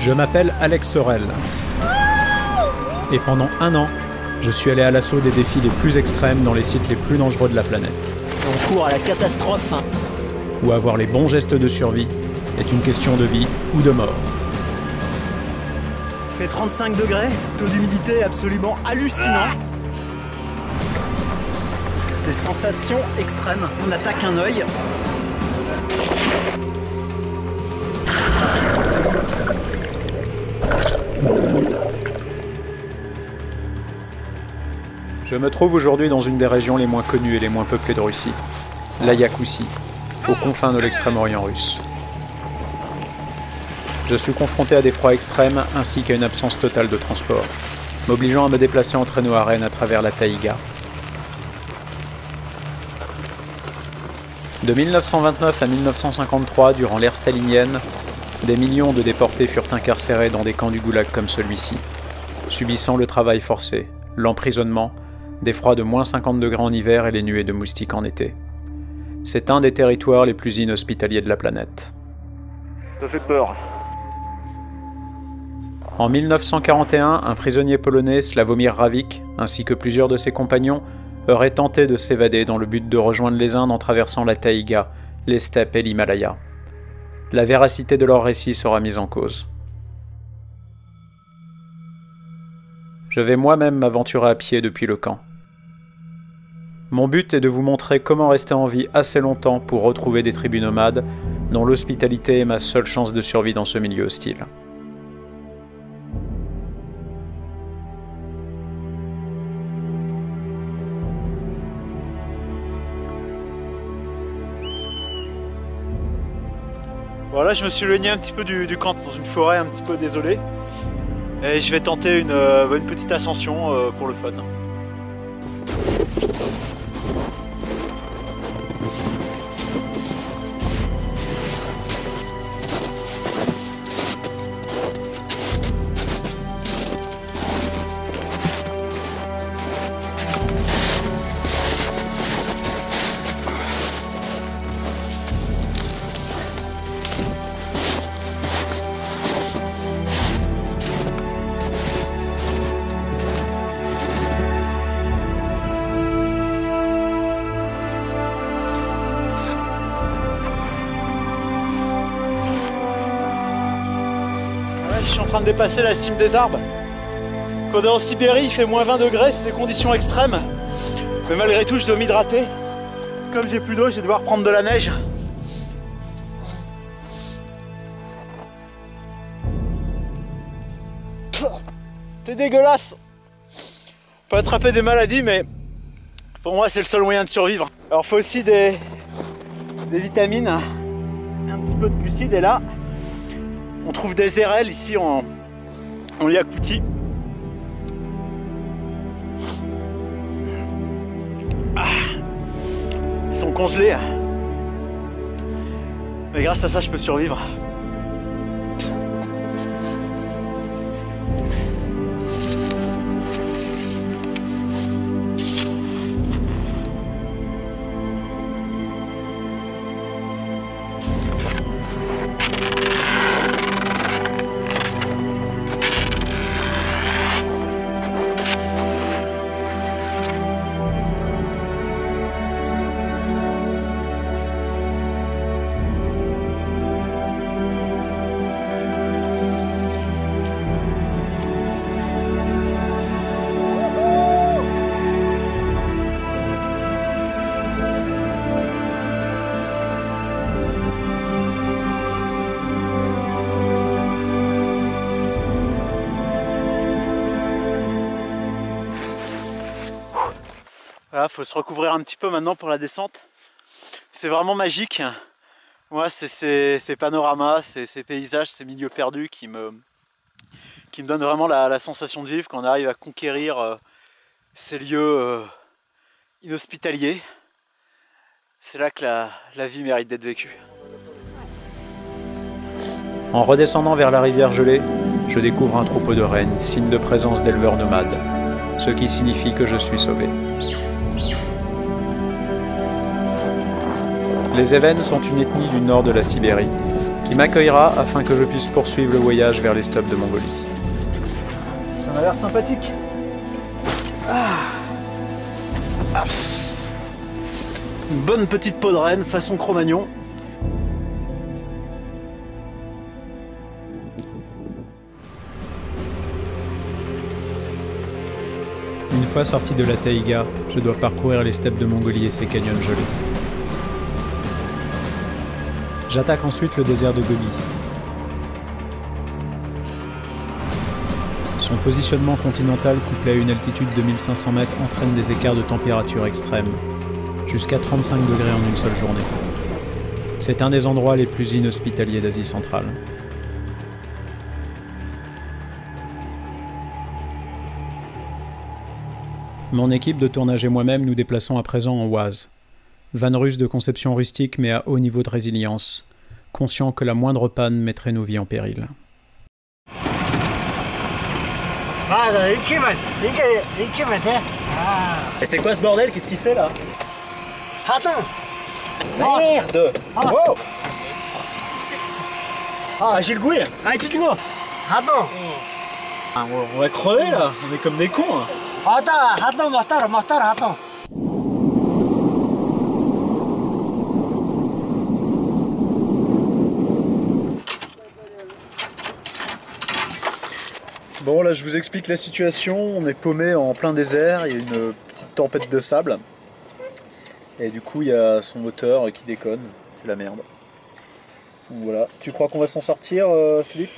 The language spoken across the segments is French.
Je m'appelle Alex Sorel. Et pendant un an, je suis allé à l'assaut des défis les plus extrêmes dans les sites les plus dangereux de la planète. On court à la catastrophe. Où avoir les bons gestes de survie est une question de vie ou de mort. Il fait 35 degrés, taux d'humidité absolument hallucinant. Des sensations extrêmes. On attaque un œil. Je me trouve aujourd'hui dans une des régions les moins connues et les moins peuplées de Russie, la Iakoutie, aux confins de l'extrême-orient russe. Je suis confronté à des froids extrêmes ainsi qu'à une absence totale de transport, m'obligeant à me déplacer en traîneau à Rennes à travers la taïga. De 1929 à 1953, durant l'ère stalinienne, des millions de déportés furent incarcérés dans des camps du goulag comme celui-ci, subissant le travail forcé, l'emprisonnement, des froids de -50 degrés en hiver et les nuées de moustiques en été. C'est un des territoires les plus inhospitaliers de la planète. Ça fait peur. En 1941, un prisonnier polonais, Sławomir Rawik, ainsi que plusieurs de ses compagnons, auraient tenté de s'évader dans le but de rejoindre les Indes en traversant la taïga, les steppes et l'Himalaya. La véracité de leur récit sera mise en cause. Je vais moi-même m'aventurer à pied depuis le camp. Mon but est de vous montrer comment rester en vie assez longtemps pour retrouver des tribus nomades dont l'hospitalité est ma seule chance de survie dans ce milieu hostile. Voilà, je me suis éloigné un petit peu du camp, dans une forêt un petit peu désolée. Et je vais tenter une petite ascension pour le fun. Je suis en train de dépasser la cime des arbres. Quand on est en Sibérie, il fait -20 degrés, c'est des conditions extrêmes. Mais malgré tout, je dois m'hydrater. Comme j'ai plus d'eau, je vais devoir prendre de la neige. C'est dégueulasse. On peut attraper des maladies, mais pour moi, c'est le seul moyen de survivre. Alors, il faut aussi des vitamines, un petit peu de glucides, et là, on trouve des érelles ici en Iakoutie. Ils sont congelés. Mais grâce à ça, je peux survivre. Voilà, faut se recouvrir un petit peu maintenant pour la descente. C'est vraiment magique. Moi, c'est ces panoramas, ces paysages, ces milieux perdus qui me donnent vraiment la sensation de vivre quand on arrive à conquérir ces lieux inhospitaliers. C'est là que la vie mérite d'être vécue. En redescendant vers la rivière gelée, je découvre un troupeau de rennes, signe de présence d'éleveurs nomades, ce qui signifie que je suis sauvé. Les Évènes sont une ethnie du nord de la Sibérie, qui m'accueillera afin que je puisse poursuivre le voyage vers les steppes de Mongolie. Ça m'a l'air sympathique. Une bonne petite peau de renne façon Cro-Magnon. Une fois sorti de la taïga, je dois parcourir les steppes de Mongolie et ses canyons gelés. J'attaque ensuite le désert de Gobi. Son positionnement continental couplé à une altitude de 1500 mètres entraîne des écarts de température extrêmes, jusqu'à 35 degrés en une seule journée. C'est un des endroits les plus inhospitaliers d'Asie centrale. Mon équipe de tournage et moi-même nous déplaçons à présent en Oise. Van russe de conception rustique mais à haut niveau de résilience, conscient que la moindre panne mettrait nos vies en péril. Et c'est quoi ce bordel? Qu'est-ce qu'il fait là? Merde! Wow! Ah, j'ai le goût! On va crever là! On est comme des cons! Hein. Bon, là je vous explique la situation. On est paumé en plein désert, il y a une petite tempête de sable. Et du coup, il y a son moteur qui déconne, c'est la merde. Donc voilà. Tu crois qu'on va s'en sortir, Philippe?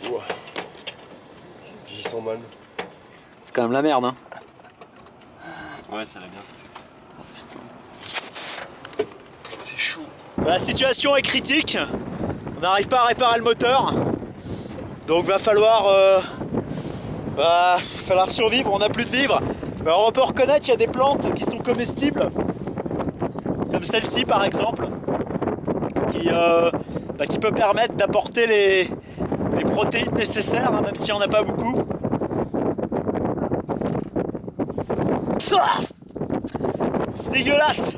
Ouais. J'y sens mal. C'est quand même la merde, hein. Ouais, ça va bien. C'est chaud. La situation est critique. On n'arrive pas à réparer le moteur. Donc va falloir survivre, on n'a plus de vivres. Alors on peut reconnaître qu'il y a des plantes qui sont comestibles. Comme celle-ci par exemple. Qui peut permettre d'apporter les protéines nécessaires, hein, même si on n'a pas beaucoup. C'est dégueulasse.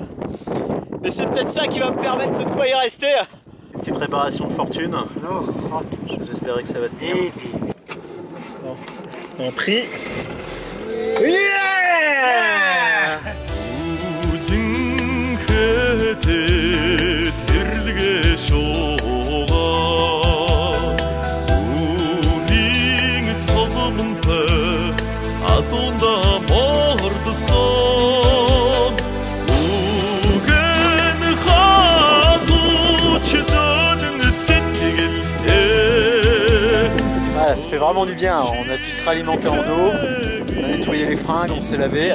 Mais c'est peut-être ça qui va me permettre de ne pas y rester. Une petite réparation de fortune. Je vous espérais que ça va tenir. On prie. Yeah! Ça fait vraiment du bien, on a pu se ralimenter en eau, on a nettoyé les fringues, on s'est lavé.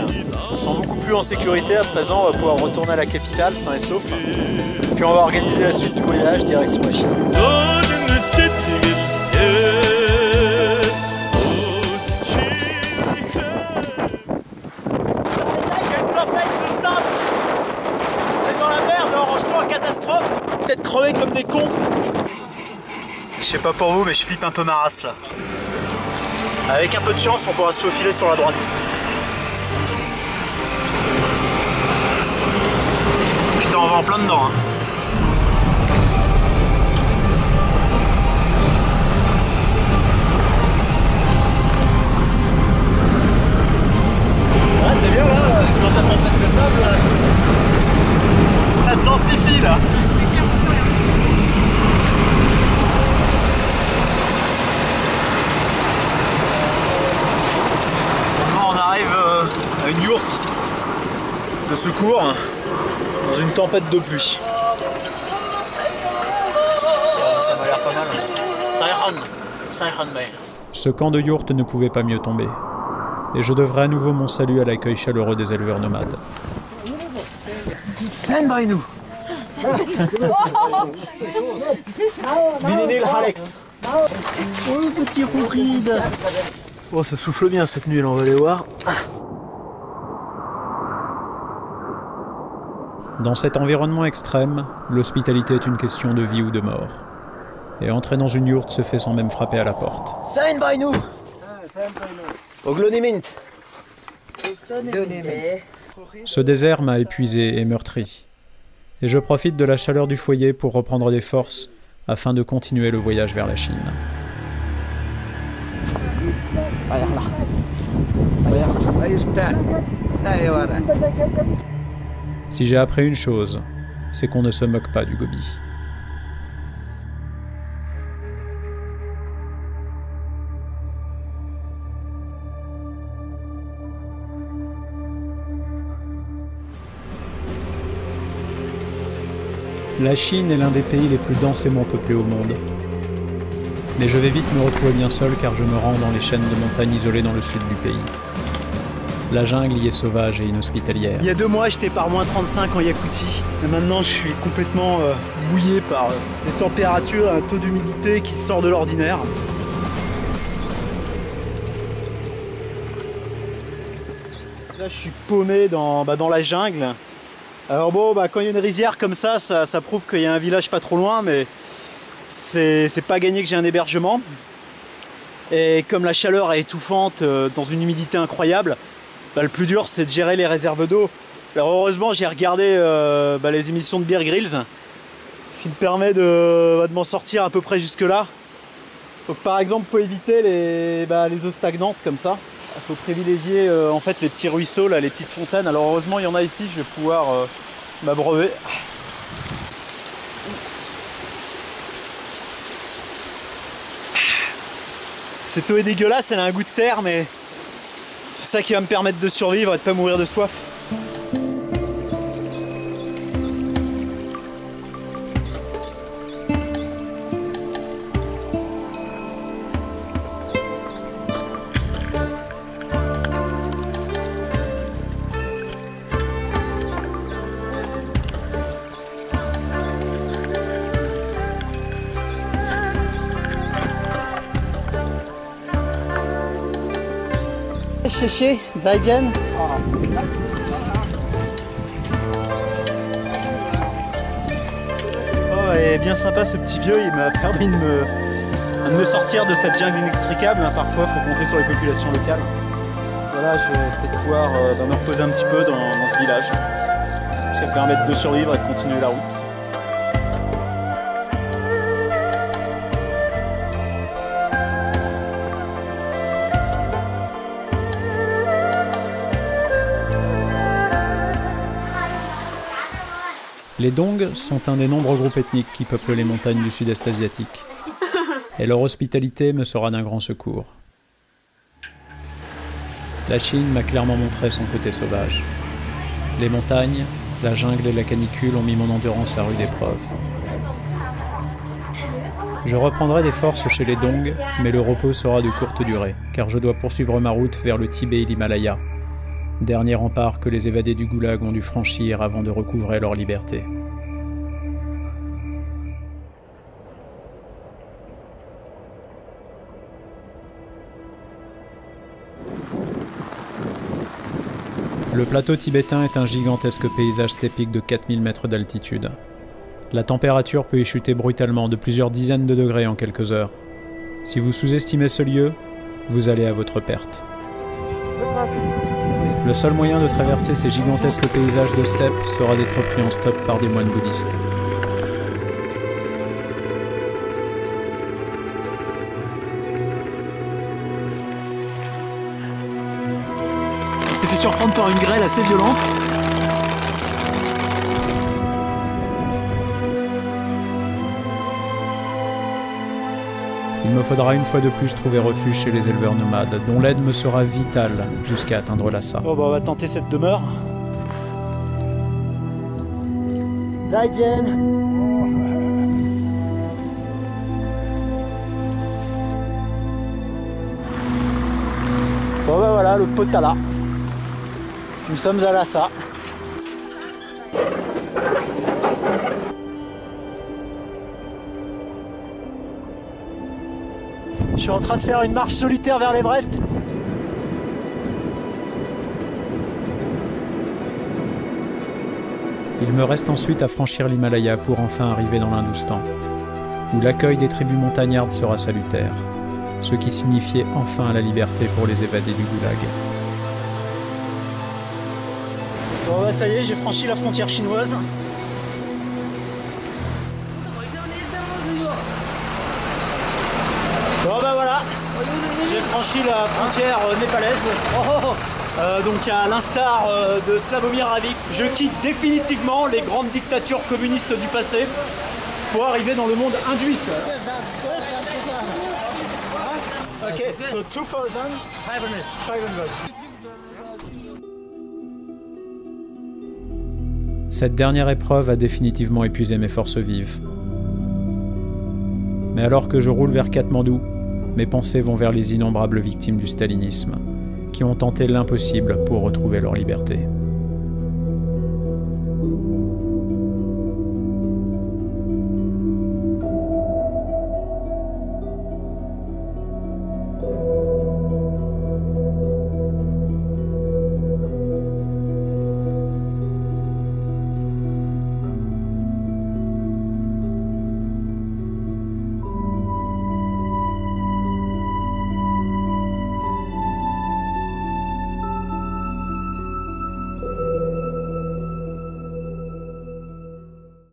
On se sent beaucoup plus en sécurité à présent, on va pouvoir retourner à la capitale sain et sauf. Puis on va organiser la suite du voyage direction la Chine. Catastrophe, peut-être crever comme des cons. Je sais pas pour vous, mais je flippe un peu ma race là. Avec un peu de chance, on pourra se faufiler sur la droite. Putain, on va en plein dedans. Hein. Ah, t'es bien là, dans ta tempête de sable. Ça se densifie là. Maintenant on arrive à une yourte de secours dans une tempête de pluie. Ça m'a l'air pas mal. Ça ira bien. Ce camp de yourte ne pouvait pas mieux tomber. Et je devrais à nouveau mon salut à l'accueil chaleureux des éleveurs nomades. Nous. Alex. Oh petit roubride. Oh ça souffle bien cette nuit là, on va aller voir. Dans cet environnement extrême, l'hospitalité est une question de vie ou de mort. Et entrer dans une yourte se fait sans même frapper à la porte. Ce désert m'a épuisé et meurtri. Et je profite de la chaleur du foyer pour reprendre des forces afin de continuer le voyage vers la Chine. Si j'ai appris une chose, c'est qu'on ne se moque pas du Gobi. La Chine est l'un des pays les plus densément peuplés au monde. Mais je vais vite me retrouver bien seul car je me rends dans les chaînes de montagnes isolées dans le sud du pays. La jungle y est sauvage et inhospitalière. Il y a 2 mois, j'étais par moins 35 en Yakoutie. Et maintenant, je suis complètement mouillé par des températures, un taux d'humidité qui sort de l'ordinaire. Là, je suis paumé dans la jungle. Alors bon, quand il y a une rizière comme ça prouve qu'il y a un village pas trop loin, mais c'est pas gagné que j'ai un hébergement. Et comme la chaleur est étouffante, dans une humidité incroyable, le plus dur c'est de gérer les réserves d'eau. Alors heureusement j'ai regardé les émissions de Bear Grylls, ce qui me permet de m'en sortir à peu près jusque là. Donc par exemple il faut éviter les eaux stagnantes comme ça. Il faut privilégier en fait les petits ruisseaux, là, les petites fontaines. Alors heureusement il y en a ici, je vais pouvoir m'abreuver. Cette eau est dégueulasse, elle a un goût de terre, mais c'est ça qui va me permettre de survivre et de pas mourir de soif. Chéché, Zaijian. Oh, et bien sympa ce petit vieux, il m'a permis de me sortir de cette jungle inextricable. Parfois, il faut compter sur les populations locales. Voilà, je vais peut-être pouvoir me reposer un petit peu dans ce village. Ça va me permettre de survivre et de continuer la route. Les Dong sont un des nombreux groupes ethniques qui peuplent les montagnes du sud-est asiatique. Et leur hospitalité me sera d'un grand secours. La Chine m'a clairement montré son côté sauvage. Les montagnes, la jungle et la canicule ont mis mon endurance à rude épreuve. Je reprendrai des forces chez les Dong, mais le repos sera de courte durée, car je dois poursuivre ma route vers le Tibet et l'Himalaya, dernier rempart que les évadés du goulag ont dû franchir avant de recouvrer leur liberté. Le plateau tibétain est un gigantesque paysage steppique de 4000 mètres d'altitude. La température peut y chuter brutalement de plusieurs dizaines de degrés en quelques heures. Si vous sous-estimez ce lieu, vous allez à votre perte. Le seul moyen de traverser ces gigantesques paysages de steppe sera d'être pris en stop par des moines bouddhistes. On s'est fait surprendre par une grêle assez violente. Il me faudra une fois de plus trouver refuge chez les éleveurs nomades, dont l'aide me sera vitale jusqu'à atteindre Lhasa. Bon, on va tenter cette demeure. Zaijian. Bon voilà, le Potala. Nous sommes à Lhasa. Je suis en train de faire une marche solitaire vers l'Everest. Il me reste ensuite à franchir l'Himalaya pour enfin arriver dans l'Hindoustan, où l'accueil des tribus montagnardes sera salutaire, ce qui signifiait enfin la liberté pour les évadés du goulag. Bon ça y est, j'ai franchi la frontière chinoise. franchi la frontière népalaise. Donc à l'instar de Slavomir Havik, je quitte définitivement les grandes dictatures communistes du passé pour arriver dans le monde hindouiste. Ok, so 2500. Cette dernière épreuve a définitivement épuisé mes forces vives. Mais alors que je roule vers Katmandou, mes pensées vont vers les innombrables victimes du stalinisme, qui ont tenté l'impossible pour retrouver leur liberté.